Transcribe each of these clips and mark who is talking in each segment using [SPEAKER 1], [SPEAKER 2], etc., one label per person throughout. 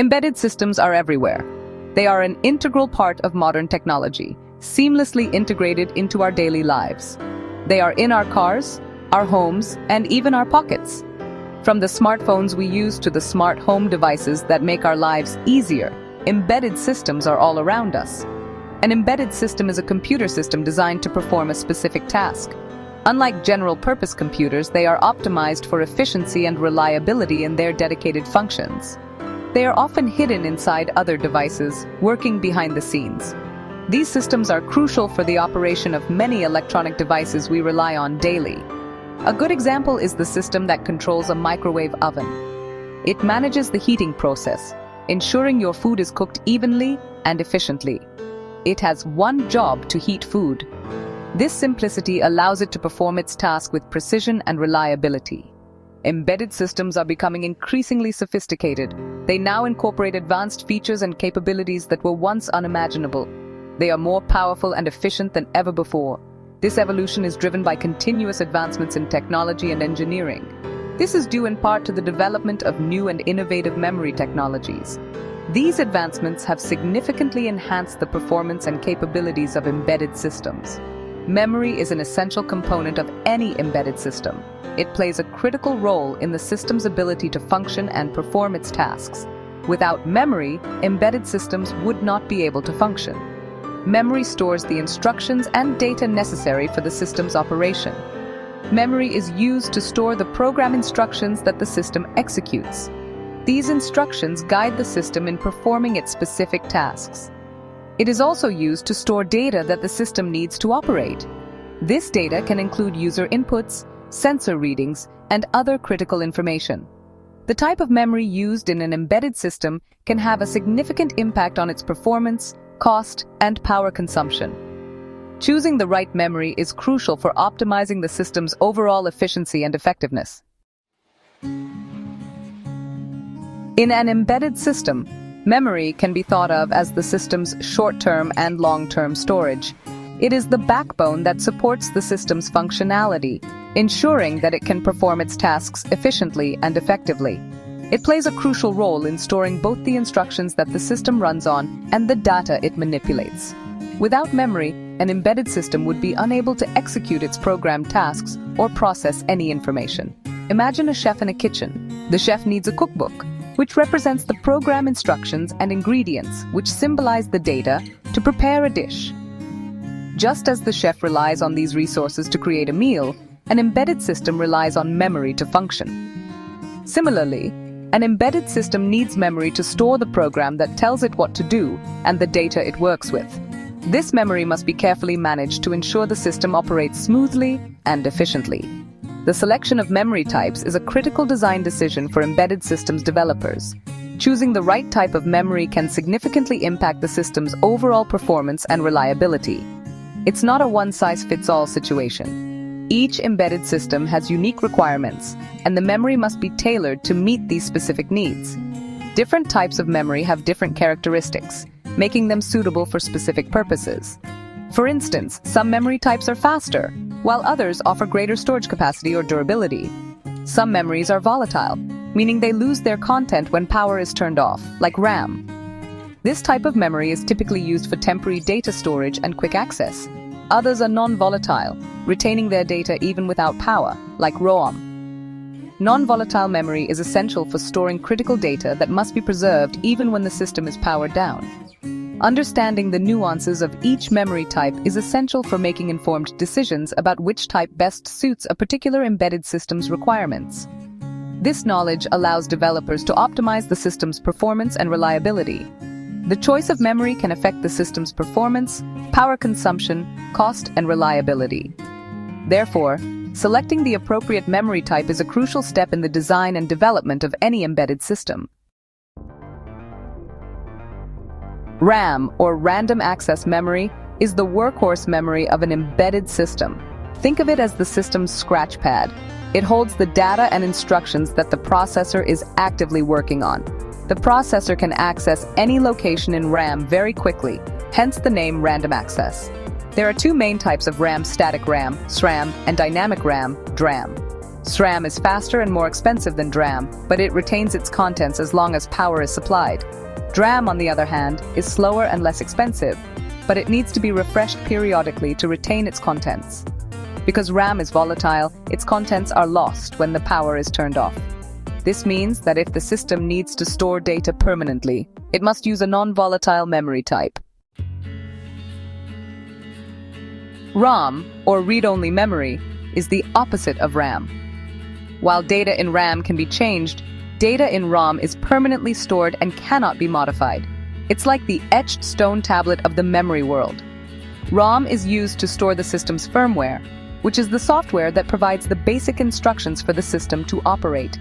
[SPEAKER 1] Embedded systems are everywhere. They are an integral part of modern technology, seamlessly integrated into our daily lives. They are in our cars, our homes, and even our pockets. From the smartphones we use to the smart home devices that make our lives easier, embedded systems are all around us. An embedded system is a computer system designed to perform a specific task. Unlike general-purpose computers, they are optimized for efficiency and reliability in their dedicated functions. They are often hidden inside other devices, working behind the scenes. These systems are crucial for the operation of many electronic devices we rely on daily. A good example is the system that controls a microwave oven. It manages the heating process, ensuring your food is cooked evenly and efficiently. It has one job to heat food. This simplicity allows it to perform its task with precision and reliability. Embedded systems are becoming increasingly sophisticated. They now incorporate advanced features and capabilities that were once unimaginable. They are more powerful and efficient than ever before. This evolution is driven by continuous advancements in technology and engineering. This is due in part to the development of new and innovative memory technologies. These advancements have significantly enhanced the performance and capabilities of embedded systems. Memory is an essential component of any embedded system. It plays a critical role in the system's ability to function and perform its tasks. Without memory, embedded systems would not be able to function. Memory stores the instructions and data necessary for the system's operation. Memory is used to store the program instructions that the system executes. These instructions guide the system in performing its specific tasks. It is also used to store data that the system needs to operate. This data can include user inputs, sensor readings, and other critical information. The type of memory used in an embedded system can have a significant impact on its performance, cost, and power consumption. Choosing the right memory is crucial for optimizing the system's overall efficiency and effectiveness. In an embedded system, memory can be thought of as the system's short-term and long-term storage. It is the backbone that supports the system's functionality, ensuring that it can perform its tasks efficiently and effectively. It plays a crucial role in storing both the instructions that the system runs on and the data it manipulates. Without memory, an embedded system would be unable to execute its programmed tasks or process any information. Imagine a chef in a kitchen. The chef needs a cookbook, which represents the program instructions and ingredients which symbolize the data to prepare a dish. Just as the chef relies on these resources to create a meal, an embedded system relies on memory to function. Similarly, an embedded system needs memory to store the program that tells it what to do and the data it works with. This memory must be carefully managed to ensure the system operates smoothly and efficiently. The selection of memory types is a critical design decision for embedded systems developers. Choosing the right type of memory can significantly impact the system's overall performance and reliability. It's not a one-size-fits-all situation. Each embedded system has unique requirements, and the memory must be tailored to meet these specific needs. Different types of memory have different characteristics, making them suitable for specific purposes. For instance, some memory types are faster, while others offer greater storage capacity or durability. Some memories are volatile, meaning they lose their content when power is turned off, like RAM. This type of memory is typically used for temporary data storage and quick access. Others are non-volatile, retaining their data even without power, like ROM. Non-volatile memory is essential for storing critical data that must be preserved even when the system is powered down. Understanding the nuances of each memory type is essential for making informed decisions about which type best suits a particular embedded system's requirements. This knowledge allows developers to optimize the system's performance and reliability. The choice of memory can affect the system's performance, power consumption, cost, and reliability. Therefore, selecting the appropriate memory type is a crucial step in the design and development of any embedded system. RAM, or Random Access Memory, is the workhorse memory of an embedded system. Think of it as the system's scratch pad. It holds the data and instructions that the processor is actively working on. The processor can access any location in RAM very quickly, hence the name Random Access. There are two main types of RAM: static RAM, SRAM, and dynamic RAM, DRAM. SRAM is faster and more expensive than DRAM, but it retains its contents as long as power is supplied. DRAM, on the other hand, is slower and less expensive, but it needs to be refreshed periodically to retain its contents. Because RAM is volatile, its contents are lost when the power is turned off. This means that if the system needs to store data permanently, it must use a non-volatile memory type. ROM, or read-only memory, is the opposite of RAM. While data in RAM can be changed, data in ROM is permanently stored and cannot be modified. It's like the etched stone tablet of the memory world. ROM is used to store the system's firmware, which is the software that provides the basic instructions for the system to operate.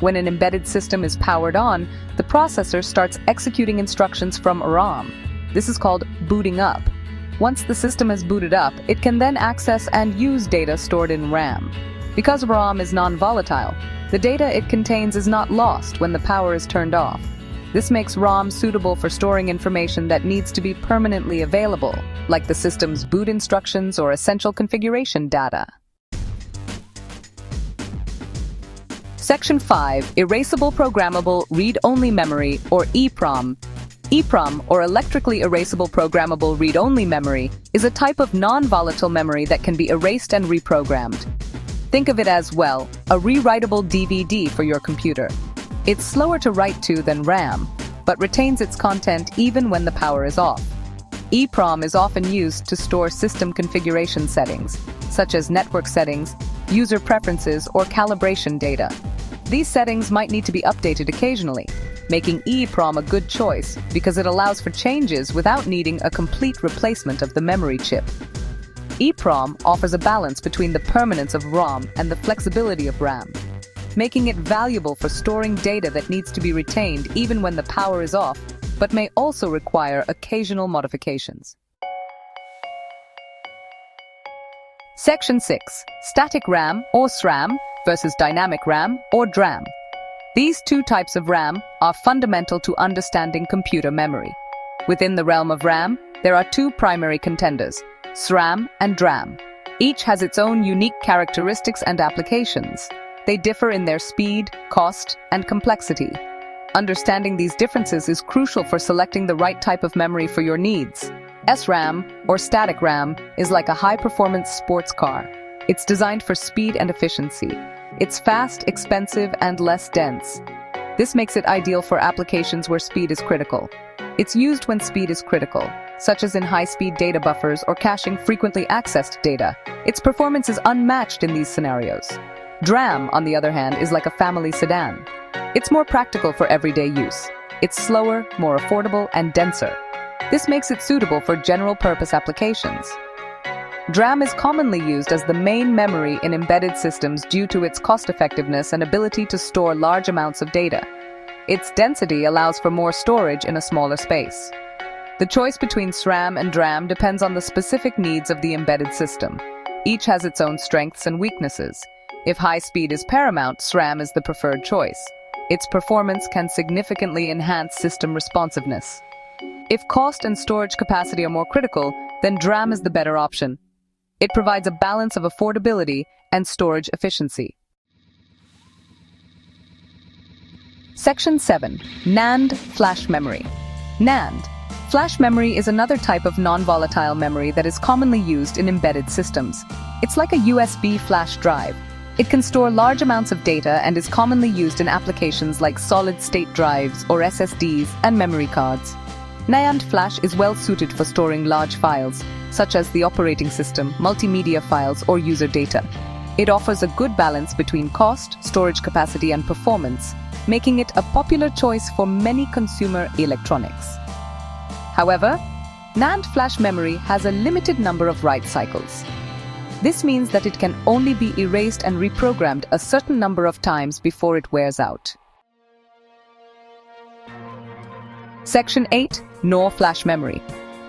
[SPEAKER 1] When an embedded system is powered on, the processor starts executing instructions from ROM. This is called booting up. Once the system is booted up, it can then access and use data stored in RAM. Because ROM is non-volatile, the data it contains is not lost when the power is turned off. This makes ROM suitable for storing information that needs to be permanently available, like the system's boot instructions or essential configuration data. Section 5. Erasable Programmable Read-Only Memory, or EEPROM. EEPROM, or Electrically Erasable Programmable Read-Only Memory, is a type of non-volatile memory that can be erased and reprogrammed. Think of it as, well, a rewritable DVD for your computer. It's slower to write to than RAM, but retains its content even when the power is off. EEPROM is often used to store system configuration settings, such as network settings, user preferences, or calibration data. These settings might need to be updated occasionally, making EEPROM a good choice because it allows for changes without needing a complete replacement of the memory chip. EEPROM offers a balance between the permanence of ROM and the flexibility of RAM, making it valuable for storing data that needs to be retained even when the power is off, but may also require occasional modifications. Section 6. Static RAM, or SRAM, versus Dynamic RAM, or DRAM. These two types of RAM are fundamental to understanding computer memory. Within the realm of RAM, there are two primary contenders, SRAM and DRAM. Each has its own unique characteristics and applications. They differ in their speed, cost, and complexity. Understanding these differences is crucial for selecting the right type of memory for your needs. SRAM, or static RAM, is like a high-performance sports car. It's designed for speed and efficiency. It's fast, expensive, and less dense. This makes it ideal for applications where speed is critical. It's used when speed is critical, such as in high-speed data buffers or caching frequently accessed data. Its performance is unmatched in these scenarios. DRAM, on the other hand, is like a family sedan. It's more practical for everyday use. It's slower, more affordable, and denser. This makes it suitable for general-purpose applications. DRAM is commonly used as the main memory in embedded systems due to its cost-effectiveness and ability to store large amounts of data. Its density allows for more storage in a smaller space. The choice between SRAM and DRAM depends on the specific needs of the embedded system. Each has its own strengths and weaknesses. If high speed is paramount, SRAM is the preferred choice. Its performance can significantly enhance system responsiveness. If cost and storage capacity are more critical, then DRAM is the better option. It provides a balance of affordability and storage efficiency. Section 7. NAND Flash Memory. NAND. Flash memory is another type of non-volatile memory that is commonly used in embedded systems. It's like a USB flash drive. It can store large amounts of data and is commonly used in applications like solid-state drives or SSDs and memory cards. NAND flash is well suited for storing large files, such as the operating system, multimedia files, or user data. It offers a good balance between cost, storage capacity, and performance, making it a popular choice for many consumer electronics. However, NAND flash memory has a limited number of write cycles. This means that it can only be erased and reprogrammed a certain number of times before it wears out. Section 8. NOR flash memory.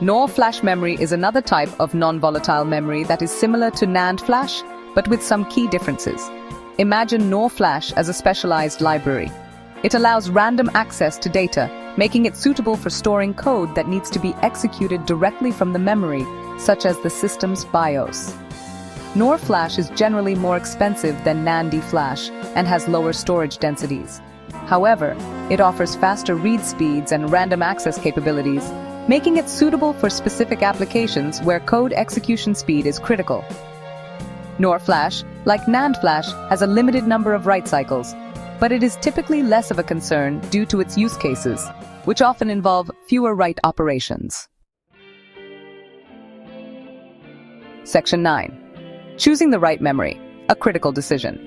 [SPEAKER 1] NOR flash memory is another type of non-volatile memory that is similar to NAND flash, but with some key differences. Imagine NOR flash as a specialized library. It allows random access to data, making it suitable for storing code that needs to be executed directly from the memory, such as the system's BIOS. NOR flash is generally more expensive than NAND flash and has lower storage densities. However, it offers faster read speeds and random access capabilities, making it suitable for specific applications where code execution speed is critical. NOR flash, like NAND flash, has a limited number of write cycles, but it is typically less of a concern due to its use cases, which often involve fewer write operations. Section 9. Choosing the right memory, a critical decision.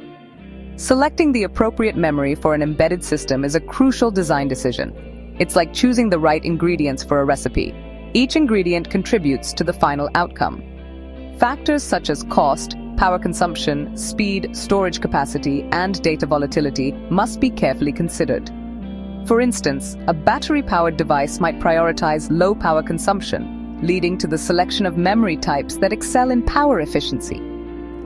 [SPEAKER 1] Selecting the appropriate memory for an embedded system is a crucial design decision. It's like choosing the right ingredients for a recipe. Each ingredient contributes to the final outcome. Factors such as cost, power consumption, speed, storage capacity, and data volatility must be carefully considered. For instance, a battery-powered device might prioritize low power consumption, leading to the selection of memory types that excel in power efficiency.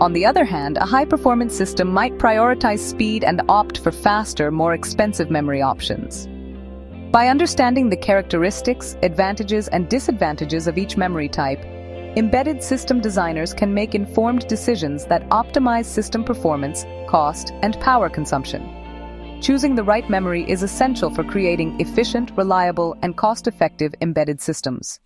[SPEAKER 1] On the other hand, a high-performance system might prioritize speed and opt for faster, more expensive memory options. By understanding the characteristics, advantages, and disadvantages of each memory type, embedded system designers can make informed decisions that optimize system performance, cost, and power consumption. Choosing the right memory is essential for creating efficient, reliable, and cost-effective embedded systems.